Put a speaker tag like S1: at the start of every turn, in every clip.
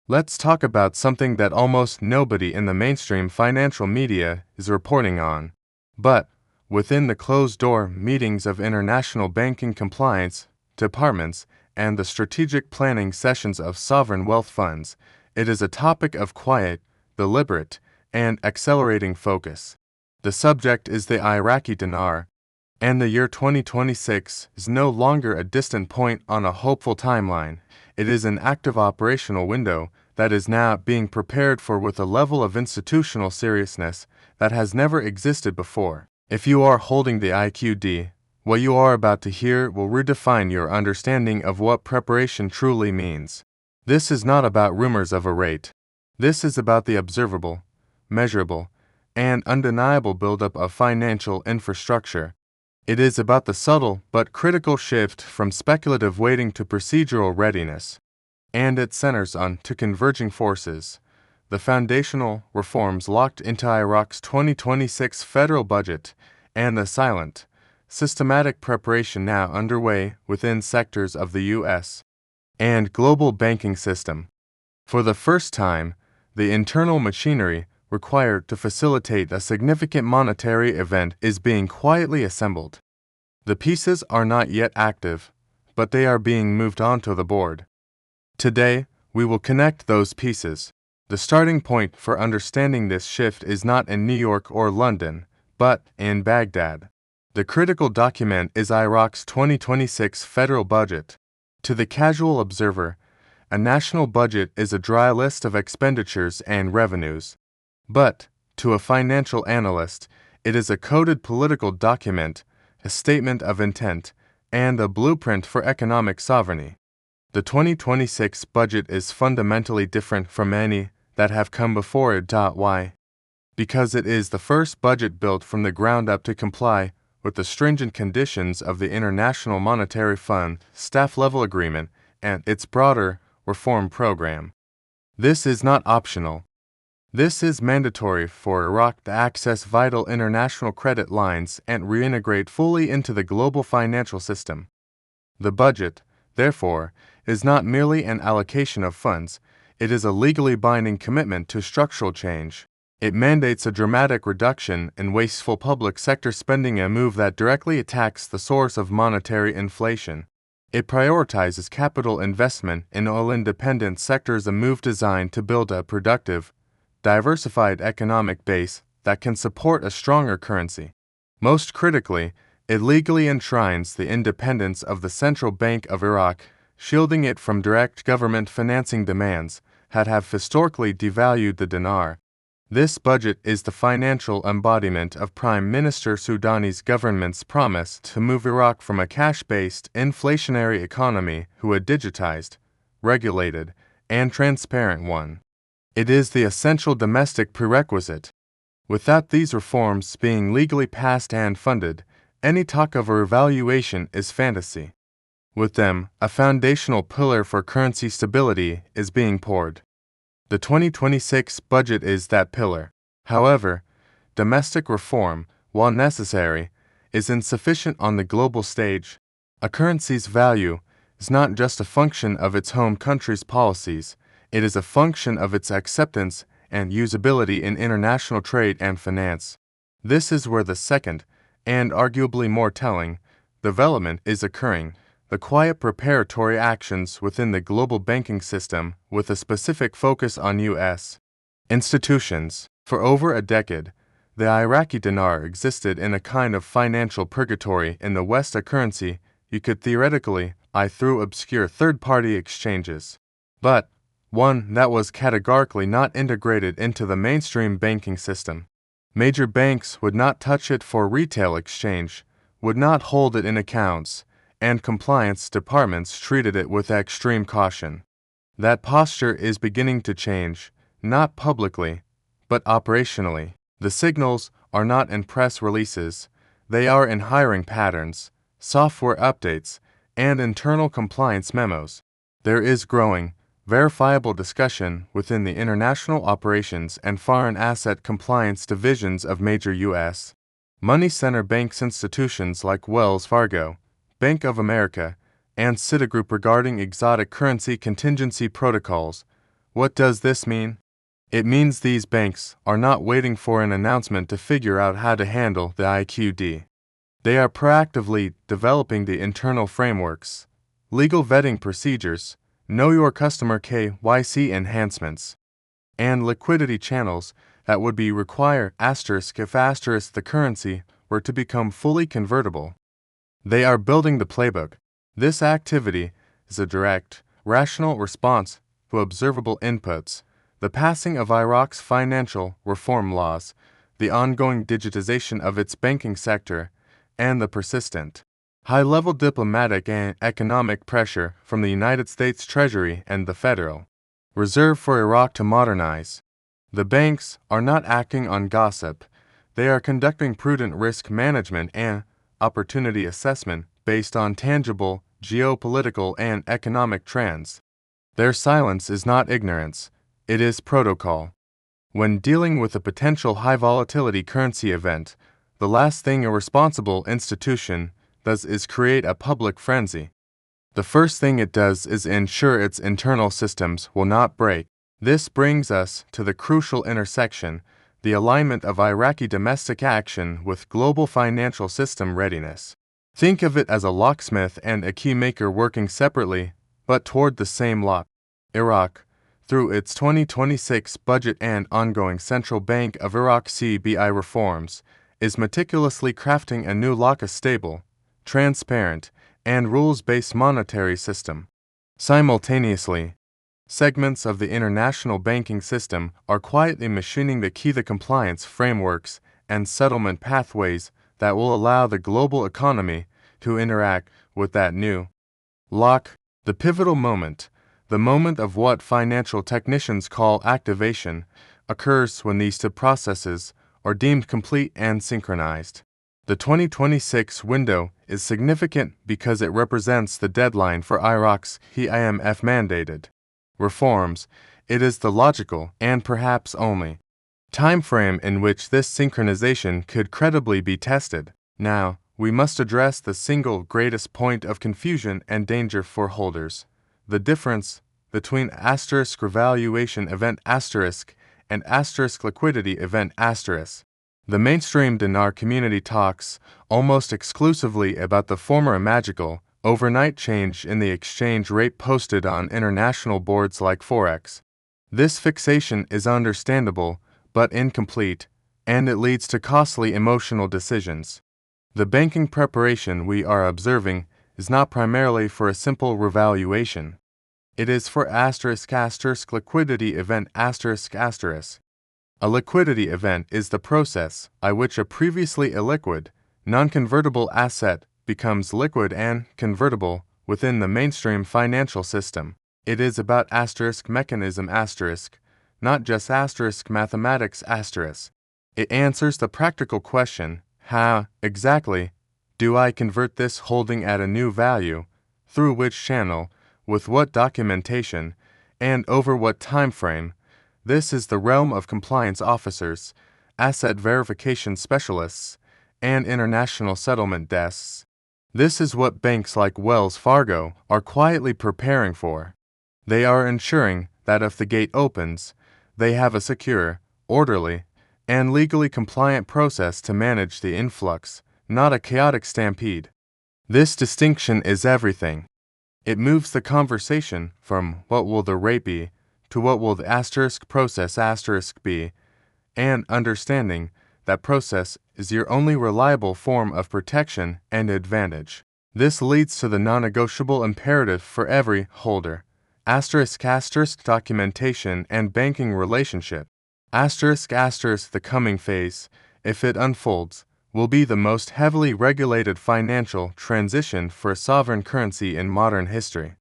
S1: Let's talk about something that almost nobody in the mainstream financial media is reporting on. But, within the closed-door meetings of international banking compliance departments and the strategic planning sessions of sovereign wealth funds, it is a topic of quiet, deliberate, and accelerating focus. The subject is the Iraqi dinar, and the year 2026 is no longer a distant point on a hopeful timeline. It is an active operational window that is now being prepared for with a level of institutional seriousness that has never existed before. If you are holding the IQD, what you are about to hear will redefine your understanding of what preparation truly means. This is not about rumors of a rate. This is about the observable, measurable, and undeniable buildup of financial infrastructure. It is about the subtle but critical shift from speculative waiting to procedural readiness. And it centers on two converging forces: the foundational reforms locked into Iraq's 2026 federal budget and the silent, systematic preparation now underway within sectors of the U.S. and global banking system. For the first time, the internal machinery required to facilitate a significant monetary event is being quietly assembled. The pieces are not yet active, but they are being moved onto the board. Today, we will connect those pieces. The starting point for understanding this shift is not in New York or London, but in Baghdad. The critical document is Iraq's 2026 federal budget. To the casual observer, a national budget is a dry list of expenditures and revenues. But, to a financial analyst, it is a coded political document, a statement of intent, and a blueprint for economic sovereignty. The 2026 budget is fundamentally different from any that have come before it. Why? Because it is the first budget built from the ground up to comply with the stringent conditions of the International Monetary Fund staff-level agreement and its broader reform program. This is not optional. This is mandatory for Iraq to access vital international credit lines and reintegrate fully into the global financial system. The budget, therefore, is not merely an allocation of funds, it is a legally binding commitment to structural change. It mandates a dramatic reduction in wasteful public sector spending, a move that directly attacks the source of monetary inflation. It prioritizes capital investment in oil-independent sectors, a move designed to build a productive, diversified economic base that can support a stronger currency. Most critically, it legally enshrines the independence of the Central Bank of Iraq, shielding it from direct government financing demands that have historically devalued the dinar. This budget is the financial embodiment of Prime Minister Soudani's government's promise to move Iraq from a cash-based, inflationary economy to a digitized, regulated, and transparent one. It is the essential domestic prerequisite. Without these reforms being legally passed and funded, any talk of a revaluation is fantasy. With them, a foundational pillar for currency stability is being poured. The 2026 budget is that pillar. However, domestic reform, while necessary, is insufficient on the global stage. A currency's value is not just a function of its home country's policies, it is a function of its acceptance and usability in international trade and finance. This is where the second, and arguably more telling, development is occurring: the quiet preparatory actions within the global banking system with a specific focus on U.S. institutions. For over a decade, the Iraqi dinar existed in a kind of financial purgatory in the West, a currency you could theoretically buy through obscure third-party exchanges, but one that was categorically not integrated into the mainstream banking system. Major banks would not touch it for retail exchange, would not hold it in accounts, and compliance departments treated it with extreme caution. That posture is beginning to change, not publicly, but operationally. The signals are not in press releases, they are in hiring patterns, software updates, and internal compliance memos. There is growing, verifiable discussion within the international operations and foreign asset compliance divisions of major U.S. money center banks, institutions like Wells Fargo, Bank of America, and Citigroup regarding exotic currency contingency protocols, What does this mean? It means these banks are not waiting for an announcement to figure out how to handle the IQD. They are proactively developing the internal frameworks, legal vetting procedures, know your customer KYC enhancements, and liquidity channels that would be require asterisk if asterisk the currency were to become fully convertible. They are building the playbook. This activity is a direct, rational response to observable inputs, the passing of Iraq's financial reform laws, the ongoing digitization of its banking sector, and the persistent, high-level diplomatic and economic pressure from the United States Treasury and the Federal Reserve for Iraq to modernize. The banks are not acting on gossip. They are conducting prudent risk management and opportunity assessment based on tangible geopolitical and economic trends. Their silence is not ignorance, it is protocol. When dealing with a potential high-volatility currency event, the last thing a responsible institution does is create a public frenzy. The first thing it does is ensure its internal systems will not break. This brings us to the crucial intersection, the alignment of Iraqi domestic action with global financial system readiness. Think of it as a locksmith and a keymaker working separately, but toward the same lock. Iraq, through its 2026 budget and ongoing Central Bank of Iraq CBI reforms, is meticulously crafting a new lock, a stable, transparent, and rules-based monetary system. Simultaneously, segments of the international banking system are quietly machining the key, the compliance frameworks and settlement pathways that will allow the global economy to interact with that new lock. The pivotal moment, the moment of what financial technicians call activation, occurs when these two processes are deemed complete and synchronized. The 2026 window is significant because it represents the deadline for Iraq's IMF-mandated reforms. It is the logical, and perhaps only, timeframe in which this synchronization could credibly be tested. Now, we must address the single greatest point of confusion and danger for holders: the difference between asterisk revaluation event asterisk and asterisk liquidity event asterisk. The mainstream dinar community talks almost exclusively about the former, a magical, overnight change in the exchange rate posted on international boards like Forex. This fixation is understandable, but incomplete, and it leads to costly emotional decisions. The banking preparation we are observing is not primarily for a simple revaluation. It is for asterisk liquidity event asterisk. A liquidity event is the process by which a previously illiquid, non-convertible asset becomes liquid and convertible within the mainstream financial system. It is about mechanism not just mathematics . It answers the practical question: how, exactly, do I convert this holding at a new value, through which channel, with what documentation, and over what time frame? This is the realm of compliance officers, asset verification specialists, and international settlement desks. This is what banks like Wells Fargo are quietly preparing for. They are ensuring that if the gate opens, they have a secure, orderly, and legally compliant process to manage the influx, not a chaotic stampede. This distinction is everything. It moves the conversation from what will the rate be to what will the asterisk process be, and understanding that process is your only reliable form of protection and advantage. This leads to the non-negotiable imperative for every holder: asterisk documentation and banking relationship. The coming phase, if it unfolds, will be the most heavily regulated financial transition for a sovereign currency in modern history.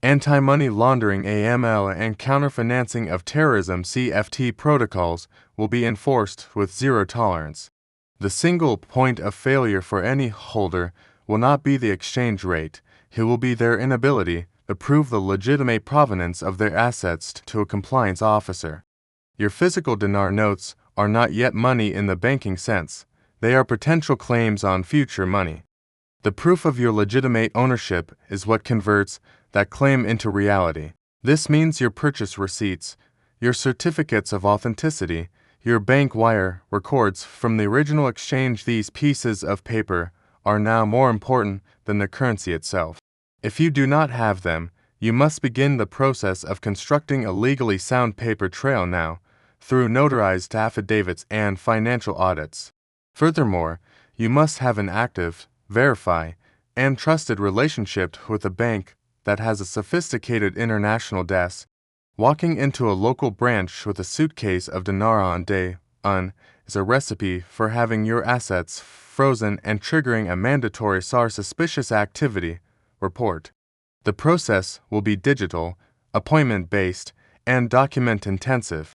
S1: Anti-money laundering (AML) and counter-financing of terrorism (CFT) protocols will be enforced with zero tolerance. The single point of failure for any holder will not be the exchange rate, it will be their inability to prove the legitimate provenance of their assets to a compliance officer. Your physical dinar notes are not yet money in the banking sense, they are potential claims on future money. The proof of your legitimate ownership is what converts that claim into reality. This means your purchase receipts, Your certificates of authenticity, your bank wire records from the original exchange. These pieces of paper are now more important than the currency itself. If you do not have them, you must begin the process of constructing a legally sound paper trail now, through notarized affidavits and financial audits. Furthermore, you must have an active, verify, and trusted relationship with a bank that has a sophisticated international desk. Walking into a local branch with a suitcase of dinar on day one is a recipe for having your assets frozen and triggering a mandatory SAR suspicious activity report. The process will be digital, appointment-based, and document-intensive.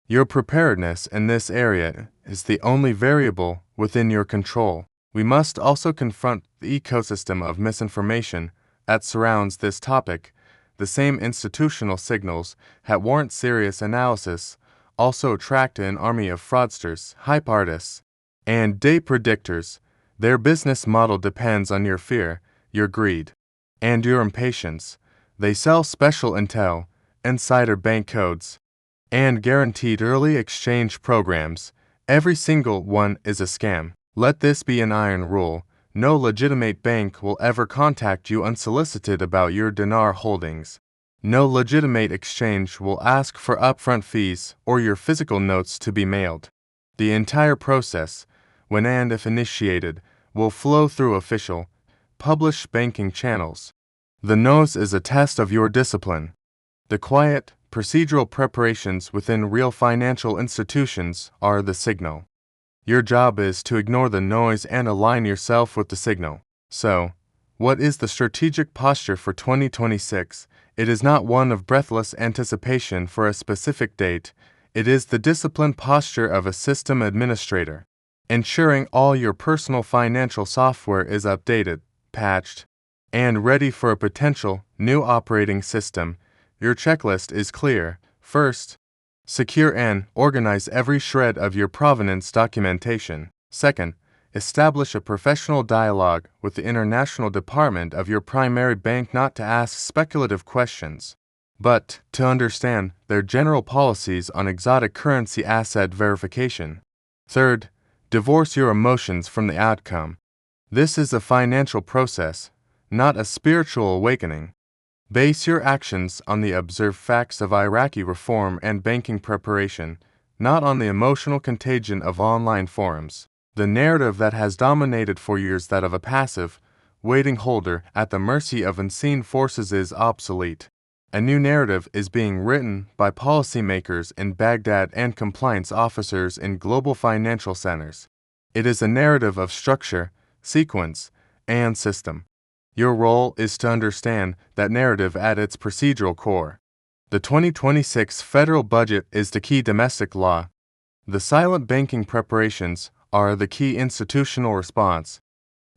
S1: Your preparedness in this area is the only variable within your control. We must also confront the ecosystem of misinformation that surrounds this topic. The same institutional signals that warrant serious analysis also attract an army of fraudsters, hype artists, and day predictors. Their business model depends on your fear, your greed, and your impatience. They sell special intel, insider bank codes, and guaranteed early exchange programs. Every single one is a scam. Let this be an iron rule. No legitimate bank will ever contact you unsolicited about your dinar holdings. No legitimate exchange will ask for upfront fees or your physical notes to be mailed. The entire process, when and if initiated, will flow through official, published banking channels. The nose is a test of your discipline. The quiet, procedural preparations within real financial institutions are the signal. Your job is to ignore the noise and align yourself with the signal. So, what is the strategic posture for 2026? It is not one of breathless anticipation for a specific date. It is the disciplined posture of a system administrator, ensuring all your personal financial software is updated, patched, and ready for a potential new operating system. Your checklist is clear. First, secure and organize every shred of your provenance documentation. Second, establish a professional dialogue with the international department of your primary bank, not to ask speculative questions, but to understand their general policies on exotic currency asset verification. Third, divorce your emotions from the outcome. This is a financial process, not a spiritual awakening. Base your actions on the observed facts of Iraqi reform and banking preparation, not on the emotional contagion of online forums. The narrative that has dominated for years, that of a passive, waiting holder at the mercy of unseen forces, is obsolete. A new narrative is being written by policymakers in Baghdad and compliance officers in global financial centers. It is a narrative of structure, sequence, and system. Your role is to understand that narrative at its procedural core. The 2026 federal budget is the key domestic law. The silent banking preparations are the key institutional response.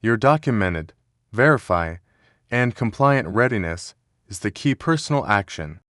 S1: Your documented, verify, and compliant readiness is the key personal action.